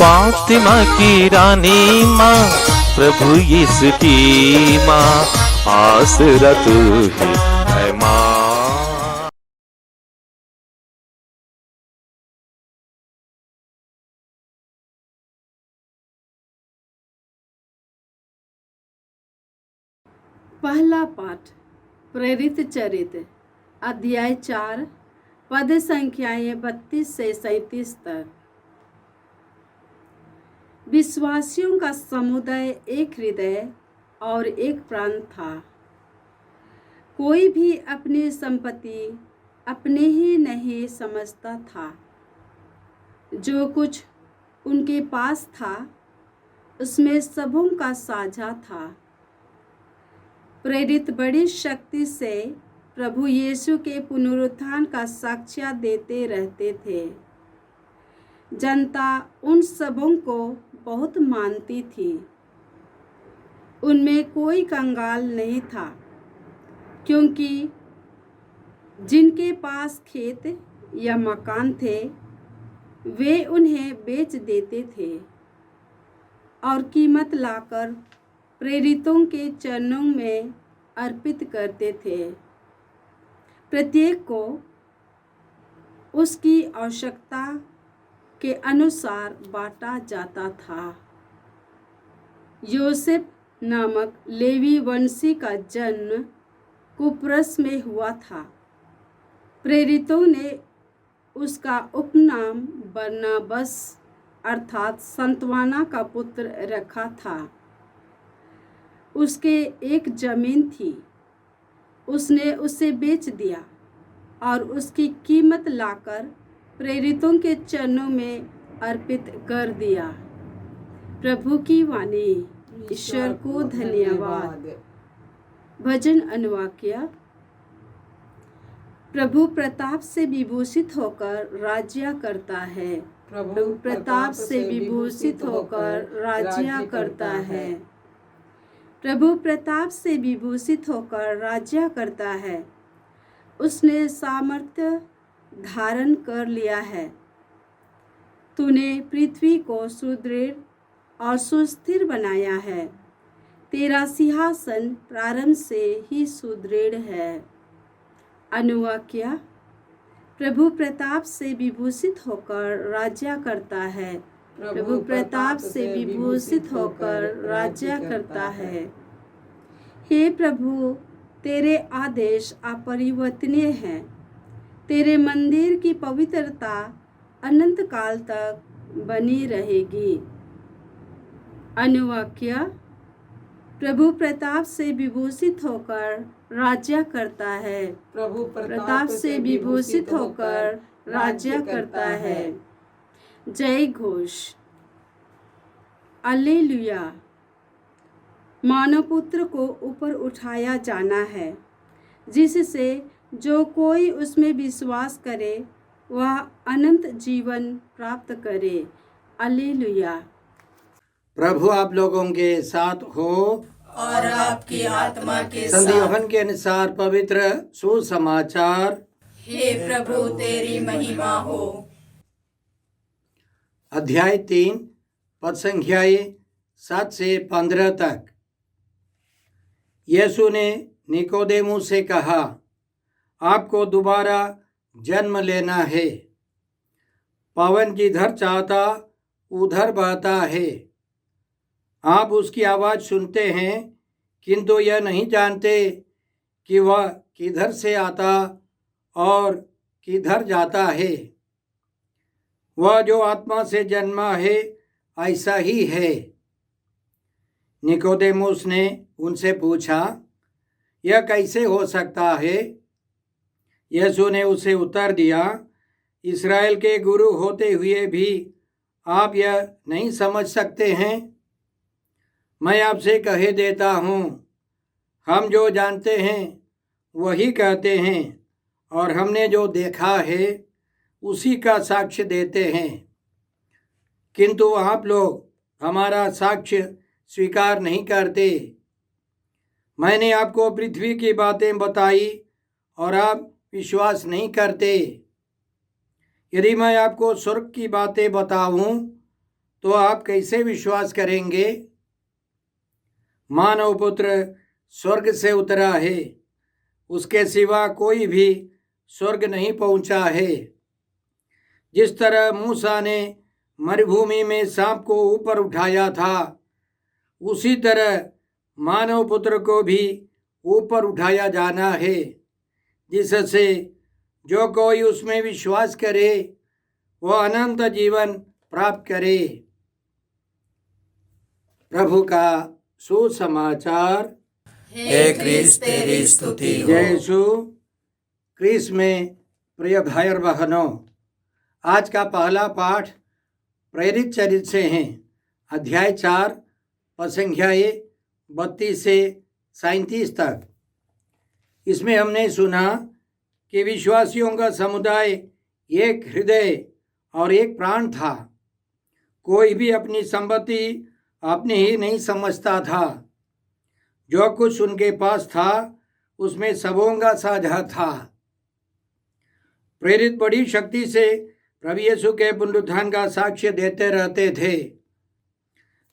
फातिमा की रानी माँ, प्रभु यीशु की माँ, आसरा तू ही है माँ। पहला पाठ प्रेरित चरित्र अध्याय 4 पद संख्याएं 32 से 37 तक। विश्वासियों का समुदाय एक हृदय और एक प्राण था। कोई भी अपनी संपत्ति अपने ही नहीं समझता था। जो कुछ उनके पास था उसमें सबों का साझा था। प्रेरित बड़ी शक्ति से प्रभु यीशु के पुनरुत्थान का साक्ष्य देते रहते थे। जनता उन सबों को बहुत मानती थी। उनमें कोई कंगाल नहीं था, क्योंकि जिनके पास खेत या मकान थे वे उन्हें बेच देते थे और कीमत लाकर प्रेरितों के चरणों में अर्पित करते थे। प्रत्येक को उसकी आवश्यकता के अनुसार बांटा जाता था। योसेफ नामक लेवी वंशी का जन्म कुप्रस में हुआ था। प्रेरितों ने उसका उपनाम बरनबास अर्थात संतवाना का पुत्र रखा था। उसके एक जमीन थी, उसने उसे बेच दिया और उसकी कीमत लाकर प्रेरितों के चरणों में अर्पित कर दिया। प्रभु की वाणी। ईश्वर को धन्यवाद। भजन अनुवाक्य। प्रभु प्रताप से विभूषित होकर राज्य करता है। प्रभु प्रताप से विभूषित होकर राज्य करता है। प्रभु प्रताप से विभूषित होकर राज्य करता है। उसने सामर्थ्य धारण कर लिया है। तूने पृथ्वी को सुदृढ़ और सुस्थिर बनाया है। तेरा सिंहासन प्रारंभ से ही सुदृढ़ है। अनुवाक्य। प्रभु प्रताप से विभूषित होकर राज्य करता है। प्रभु प्रताप से विभूषित होकर राज्य करता है। हे प्रभु, तेरे आदेश अपरिवर्तनीय हैं। तेरे मंदिर की पवित्रता अनंत काल तक बनी रहेगी। अनुवाक्य। प्रभु प्रताप से विभूषित होकर राज्य करता है। प्रभु प्रताप से विभूषित होकर राज्य करता है। जय घोष। alleluia। मानव पुत्र को ऊपर उठाया जाना है, जिससे जो कोई उसमें विश्वास करे वह अनंत जीवन प्राप्त करे। alleluia। प्रभु आप लोगों के साथ हो और आपकी आत्मा के संत यूहन्ना साथ। के अनुसार पवित्र सुसमाचार। हे प्रभु तेरी महिमा हो। अध्याय 3 पद संख्याएं 7 से 15 तक। यीशु ने निकोदेमुस से कहा, आपको दोबारा जन्म लेना है। पवन जिधर चाहता उधर बहता है। आप उसकी आवाज़ सुनते हैं, किंतु यह नहीं जानते कि वह किधर से आता और किधर जाता है। वह जो आत्मा से जन्मा है ऐसा ही है। निकोदेमुस ने उनसे पूछा, यह कैसे हो सकता है? यीशु ने उसे उत्तर दिया, इस्राएल के गुरु होते हुए भी आप यह नहीं समझ सकते हैं? मैं आपसे कह देता हूँ, हम जो जानते हैं वही कहते हैं और हमने जो देखा है उसी का साक्ष्य देते हैं, किंतु आप लोग हमारा साक्ष्य स्वीकार नहीं करते। मैंने आपको पृथ्वी की बातें बताई और आप विश्वास नहीं करते। यदि मैं आपको स्वर्ग की बातें बताऊं तो आप कैसे विश्वास करेंगे? मानव पुत्र स्वर्ग से उतरा है, उसके सिवा कोई भी स्वर्ग नहीं पहुंचा है। जिस तरह मूसा ने मरुभूमि में सांप को ऊपर उठाया था, उसी तरह मानव पुत्र को भी ऊपर उठाया जाना है, जिससे जो कोई उसमें विश्वास करे वह अनंत जीवन प्राप्त करे। प्रभु का सुसमाचार। हे क्रिस्त तेरी स्तुति हो। जय यीशु क्रिस्त में प्रिय भाई और बहनों, आज का पहला पाठ प्रेरित चरित्र से हैं, अध्याय 4 पद संख्या 32 से 37 तक। इसमें हमने सुना कि विश्वासियों का समुदाय एक हृदय और एक प्राण था। कोई भी अपनी संपत्ति अपनी ही नहीं समझता था। जो कुछ उनके पास था उसमें सबों का साझा था। प्रेरित बड़ी शक्ति से प्रभु यीशु के पुनरुत्थान का साक्ष्य देते रहते थे।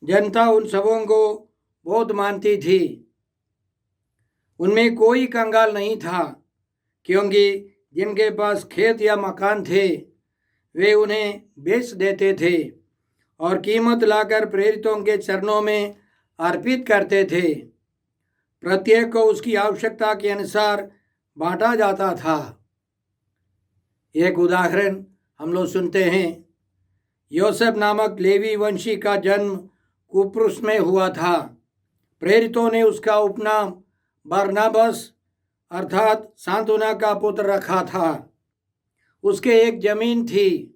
जनता उन सबों को बहुत मानती थी। उनमें कोई कंगाल नहीं था, क्योंकि जिनके पास खेत या मकान थे वे उन्हें बेच देते थे और कीमत लाकर प्रेरितों के चरणों में अर्पित करते थे। प्रत्येक को उसकी आवश्यकता के अनुसार बांटा जाता था। एक उदाहरण हम लोग सुनते हैं। योसेफ नामक लेवी वंशी का जन्म कुप्रुस में हुआ था। प्रेरितों ने उसका उपनाम बरनबास अर्थात सांत्वना का पुत्र रखा था। उसके एक जमीन थी,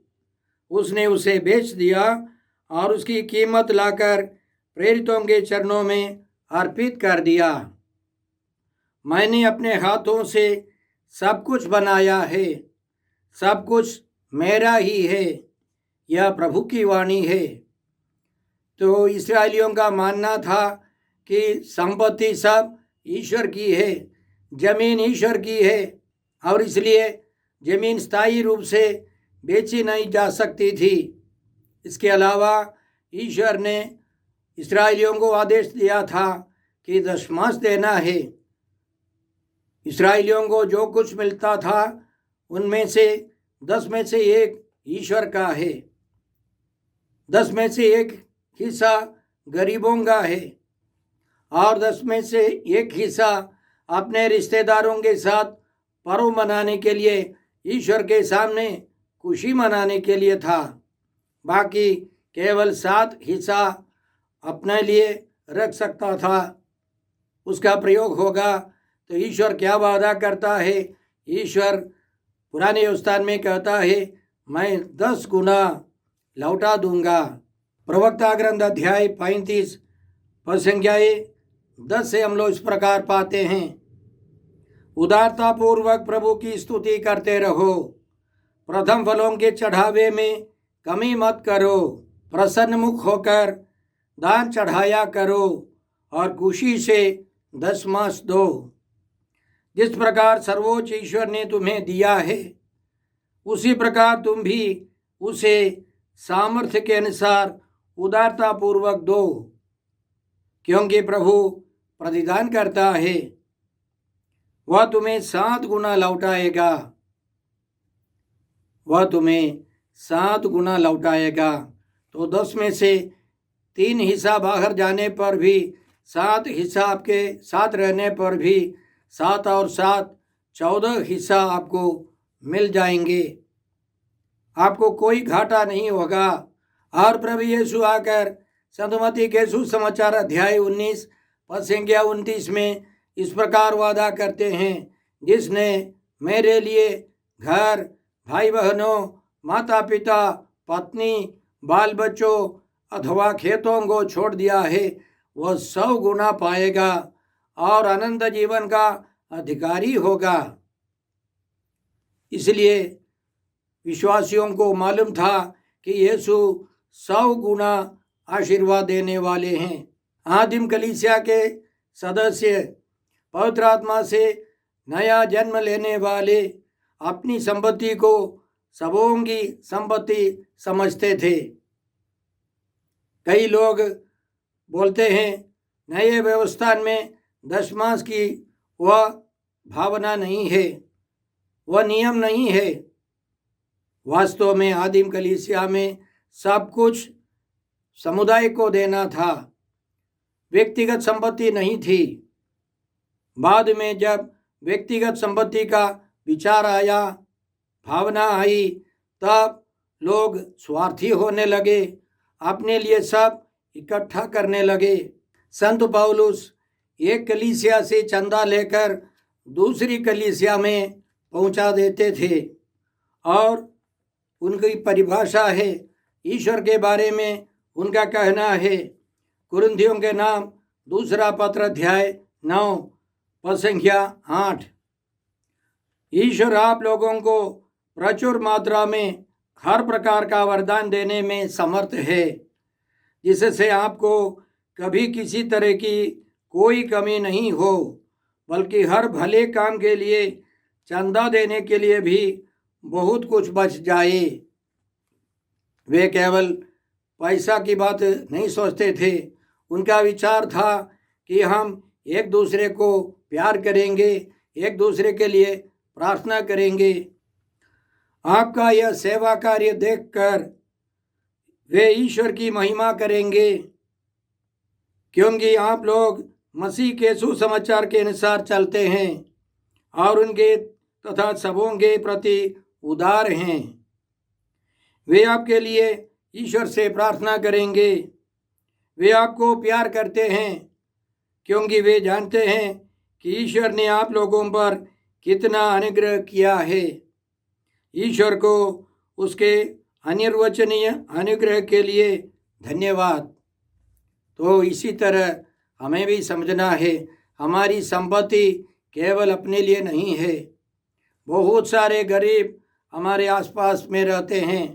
उसने उसे बेच दिया और उसकी कीमत लाकर प्रेरितों के चरणों में अर्पित कर दिया। मैंने अपने हाथों से सब कुछ बनाया है, सब कुछ मेरा ही है, यह प्रभु की वाणी है। तो इस्राएलियों का मानना था कि संपत्ति सब ईश्वर की है, जमीन ईश्वर की है और इसलिए जमीन स्थायी रूप से बेची नहीं जा सकती थी। इसके अलावा ईश्वर ने इस्राएलियों को आदेश दिया था कि दशमांश देना है। इस्राएलियों को जो कुछ मिलता था उनमें से 10 में से 1 ईश्वर का है, 10 में से 1 हिस्सा गरीबों का है और 10 में से 1 हिस्सा अपने रिश्तेदारों के साथ पर्व मनाने के लिए, ईश्वर के सामने खुशी मनाने के लिए था। बाकी केवल 7 हिस्सा अपने लिए रख सकता था। उसका प्रयोग होगा तो ईश्वर क्या वादा करता है? ईश्वर पुराने व्यवस्थान में कहता है, मैं 10 गुना लौटा दूंगा। प्रवक्ता ग्रंथ अध्याय 35 पद संख्या 10 से हम लोग इस प्रकार पाते हैं, उदारता पूर्वक प्रभु की स्तुति करते रहो, प्रथम फलों के चढ़ावे में कमी मत करो, प्रसन्न मुख होकर दान चढ़ाया करो और खुशी से दशमांश दो। जिस प्रकार सर्वोच्च ईश्वर ने तुम्हें दिया है उसी प्रकार तुम भी उसे सामर्थ्य के अनुसार उदारता पूर्वक दो, क्योंकि प्रभु प्रतिदान करता है, वह तुम्हें 7 गुना लौटाएगा, वह तुम्हें 7 गुना लौटाएगा। तो 10 में से 3 हिस्सा बाहर जाने पर भी, 7 हिस्सा आपके साथ रहने पर भी 7 और 7 14 हिस्सा आपको मिल जाएंगे। आपको कोई घाटा नहीं होगा। और प्रभु यीशु आकर संत मत्ती के सुसमाचार अध्याय 19 पद संख्या 29 में इस प्रकार वादा करते हैं, जिसने मेरे लिए घर, भाई बहनों, माता पिता, पत्नी, बाल बच्चों अथवा खेतों को छोड़ दिया है, वह 100 गुना पाएगा और अनंत जीवन का अधिकारी होगा। इसलिए विश्वासियों को मालूम था कि यीशु 100 गुना आशीर्वाद देने वाले हैं। आदिम कलीसिया के सदस्य पवित्र आत्मा से नया जन्म लेने वाले अपनी संपत्ति को सबों की संपत्ति समझते थे। कई लोग बोलते हैं नए व्यवस्था में दशमांश की वह भावना नहीं है, वह नियम नहीं है। वास्तव में आदिम कलीसिया में सब कुछ समुदाय को देना था, व्यक्तिगत संपत्ति नहीं थी। बाद में जब व्यक्तिगत संपत्ति का विचार आया, भावना आई, तब लोग स्वार्थी होने लगे, अपने लिए सब इकट्ठा करने लगे। संत पौलुस एक कलीसिया से चंदा लेकर दूसरी कलीसिया में पहुंचा देते थे और उनकी परिभाषा है, ईश्वर के बारे में उनका कहना है। कुरिन्थियों के नाम दूसरा पत्र अध्याय 9 पद संख्या 8। ईश्वर आप लोगों को प्रचुर मात्रा में हर प्रकार का वरदान देने में समर्थ है, जिससे आपको कभी किसी तरह की कोई कमी नहीं हो, बल्कि हर भले काम के लिए चंदा देने के लिए भी बहुत कुछ बच जाए। वे केवल पैसा की बात नहीं सोचते थे, उनका विचार था कि हम एक दूसरे को प्यार करेंगे, एक दूसरे के लिए प्रार्थना करेंगे। आपका यह सेवा कार्य देखकर वे ईश्वर की महिमा करेंगे, क्योंकि आप लोग मसीह के सुसमाचार के अनुसार चलते हैं और उनके तथा सबों के प्रति उदार हैं। वे आपके लिए ईश्वर से प्रार्थना करेंगे। वे आपको प्यार करते हैं क्योंकि वे जानते हैं कि ईश्वर ने आप लोगों पर कितना अनुग्रह किया है। ईश्वर को उसके अनिर्वचनीय अनुग्रह के लिए धन्यवाद। तो इसी तरह हमें भी समझना है, हमारी संपत्ति केवल अपने लिए नहीं है। बहुत सारे गरीब हमारे आसपास में रहते हैं।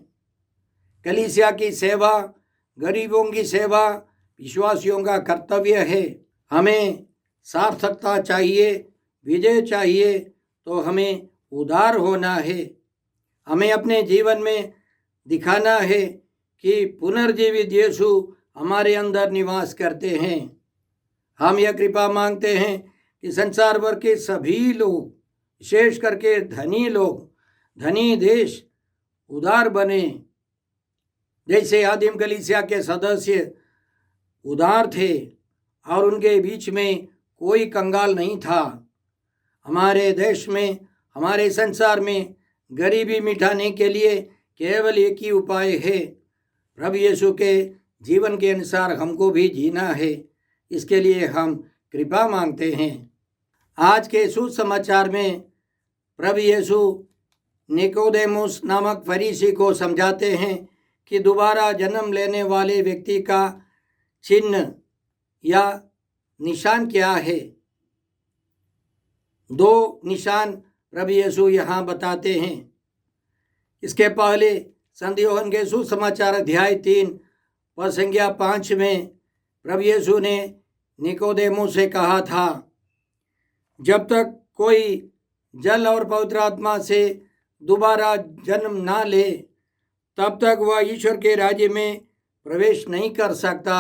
कलीसिया की सेवा, गरीबों की सेवा विश्वासियों का कर्तव्य है। हमें सार्थकता चाहिए, विजय चाहिए, तो हमें उदार होना है। हमें अपने जीवन में दिखाना है कि पुनर्जीवित यीशु हमारे अंदर निवास करते हैं। हम यह कृपा मांगते हैं कि संसार भर के सभी लोग, विशेष करके धनी लोग, धनी देश उदार बने। जैसे आदिम कलीसिया के सदस्य उदार थे और उनके बीच में कोई कंगाल नहीं था। हमारे देश में, हमारे संसार में गरीबी मिटाने के लिए केवल एक ही उपाय है, प्रभु यीशु के जीवन के अनुसार हमको भी जीना है। इसके लिए हम कृपा मांगते हैं। आज के सुसमाचार में प्रभु यीशु निकोदेमुस नामक फरीसी को समझाते हैं कि दोबारा जन्म लेने वाले व्यक्ति का चिन्ह या निशान क्या है। 2 निशान प्रभु यीशु यहाँ बताते हैं। इसके पहले संत यूहन्ना के सुसमाचार अध्याय 3 पद संख्या 5 में प्रभु यीशु ने निकोदेमुस से कहा था, जब तक कोई जल और पवित्र आत्मा से दोबारा जन्म ना ले, तब तक वह ईश्वर के राज्य में प्रवेश नहीं कर सकता।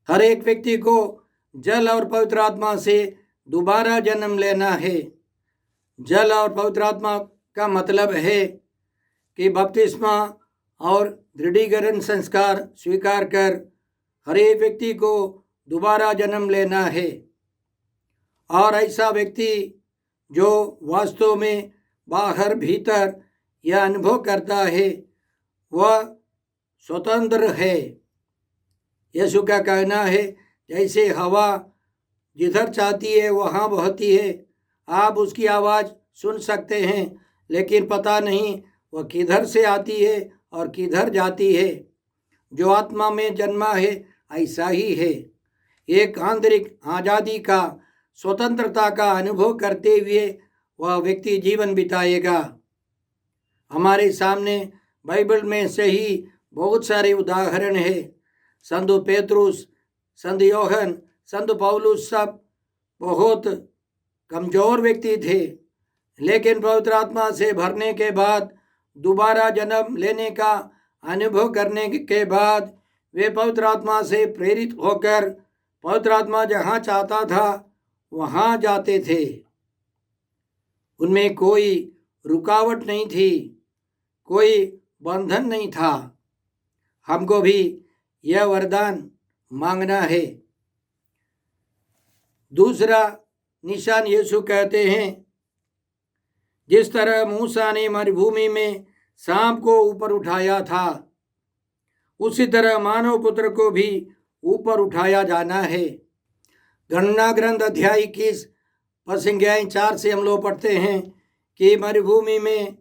हर एक व्यक्ति को जल और पवित्र आत्मा से दोबारा जन्म लेना है। जल और पवित्र आत्मा का मतलब है कि बपतिस्मा और दृढ़ीकरण संस्कार स्वीकार कर हर एक व्यक्ति को दोबारा जन्म लेना है। और ऐसा व्यक्ति जो वास्तव में बाहर भीतर यह अनुभव करता है, वह स्वतंत्र है। यीशु का कहना है, जैसे हवा जिधर चाहती है वहाँ बहती है। आप उसकी आवाज़ सुन सकते हैं, लेकिन पता नहीं वह किधर से आती है और किधर जाती है। जो आत्मा में जन्मा है ऐसा ही है। एक आंतरिक आज़ादी का, स्वतंत्रता का अनुभव करते हुए वह व्यक्ति जीवन बिताएगा। हमारे सामने बाइबल में से ही बहुत सारे उदाहरण हैं। संत पेतरुस, संत यूहन्ना, संत पौलुस सब बहुत कमज़ोर व्यक्ति थे, लेकिन पवित्र आत्मा से भरने के बाद, दोबारा जन्म लेने का अनुभव करने के बाद वे पवित्र आत्मा से प्रेरित होकर पवित्र आत्मा जहाँ चाहता था वहाँ जाते थे। उनमें कोई रुकावट नहीं थी, कोई बंधन नहीं था। हमको भी यह वरदान मांगना है। दूसरा निशान यीशु कहते हैं, जिस तरह मूसा ने मरुभूमि में सांप को ऊपर उठाया था, उसी तरह मानव पुत्र को भी ऊपर उठाया जाना है। गणना ग्रंथ अध्याय 21 संज्ञाएं 4 से हम लोग पढ़ते हैं कि मरुभूमि में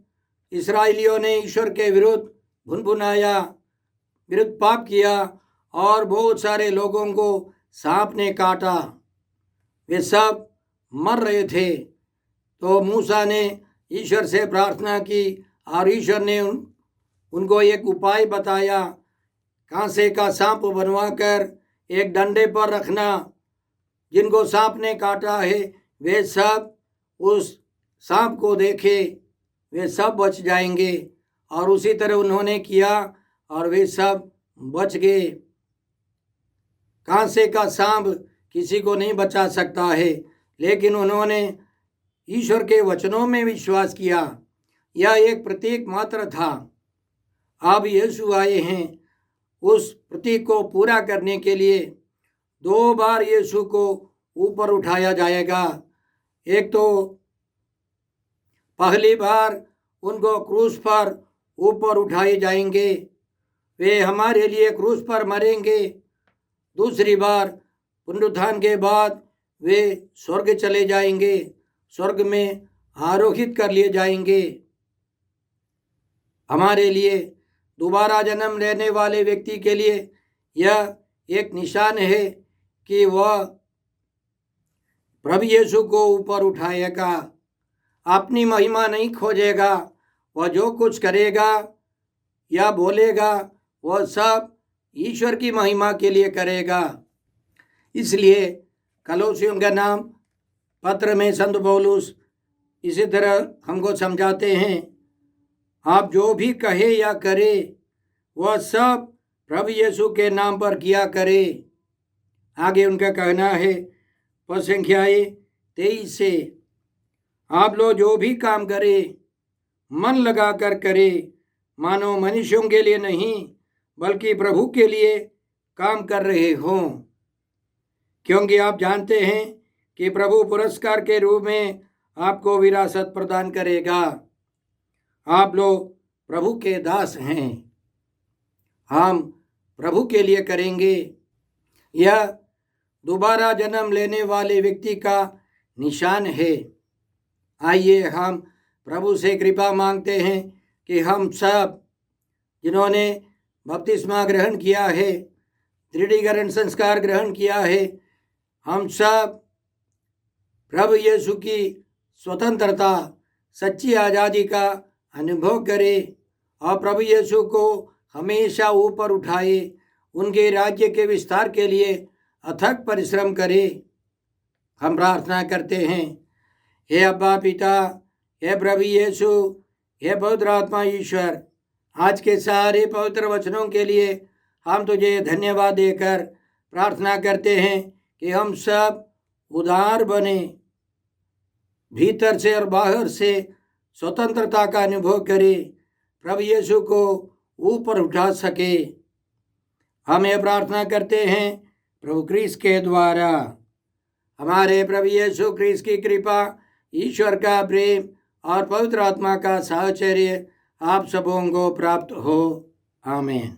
इस्राएलियों ने ईश्वर के विरुद्ध भुनभुनाया, विरुद्ध पाप किया और बहुत सारे लोगों को सांप ने काटा। वे सब मर रहे थे। तो मूसा ने ईश्वर से प्रार्थना की और ईश्वर ने उनको एक उपाय बताया। कांसे का सांप बनवाकर एक डंडे पर रखना, जिनको सांप ने काटा है वे सब उस सांप को देखे, वे सब बच जाएंगे। और उसी तरह उन्होंने किया और वे सब बच गए। कांसे का सांप किसी को नहीं बचा सकता है, लेकिन उन्होंने ईश्वर के वचनों में विश्वास किया। यह एक प्रतीक मात्र था। अब यीशु आए हैं उस प्रतीक को पूरा करने के लिए। 2 बार यीशु को ऊपर उठाया जाएगा। एक तो पहली बार उनको क्रूस पर ऊपर उठाए जाएंगे, वे हमारे लिए क्रूस पर मरेंगे। दूसरी बार पुनरुत्थान के बाद वे स्वर्ग चले जाएंगे, स्वर्ग में आरोहित कर लिए जाएंगे। हमारे लिए दोबारा जन्म लेने वाले व्यक्ति के लिए यह एक निशान है कि वह प्रभु यीशु को ऊपर उठाएगा। अपनी महिमा नहीं खोजेगा। वह जो कुछ करेगा या बोलेगा वह सब ईश्वर की महिमा के लिए करेगा। इसलिए कलोसियों का नाम पत्र में संत पौलुस इसी तरह हमको समझाते हैं, आप जो भी कहे या करे वह सब प्रभु यीशु के नाम पर किया करे। आगे उनका कहना है पद संख्याएं 23 से, आप लोग जो भी काम करे मन लगा कर करे, मानो मनुष्यों के लिए नहीं बल्कि प्रभु के लिए काम कर रहे हों, क्योंकि आप जानते हैं कि प्रभु पुरस्कार के रूप में आपको विरासत प्रदान करेगा। आप लोग प्रभु के दास हैं, हम प्रभु के लिए करेंगे। यह दोबारा जन्म लेने वाले व्यक्ति का निशान है। आइए हम प्रभु से कृपा मांगते हैं कि हम सब जिन्होंने बपतिस्मा ग्रहण किया है, दृढ़ीकरण संस्कार ग्रहण किया है, हम सब प्रभु यीशु की स्वतंत्रता, सच्ची आज़ादी का अनुभव करें और प्रभु यीशु को हमेशा ऊपर उठाए, उनके राज्य के विस्तार के लिए अथक परिश्रम करें। हम प्रार्थना करते हैं, हे अब्बा पिता, हे प्रभु यीशु, हे पवित्र आत्मा ईश्वर, आज के सारे पवित्र वचनों के लिए हम तुझे धन्यवाद देकर प्रार्थना करते हैं कि हम सब उदार बने, भीतर से और बाहर से स्वतंत्रता का अनुभव करें, प्रभु यीशु को ऊपर उठा सके। हम ये प्रार्थना करते हैं प्रभु क्रिस्त के द्वारा। हमारे प्रभु यीशु क्रिस्त की कृपा, ईश्वर का प्रेम और पवित्र आत्मा का साहचर्य आप सबों को प्राप्त हो। आमीन।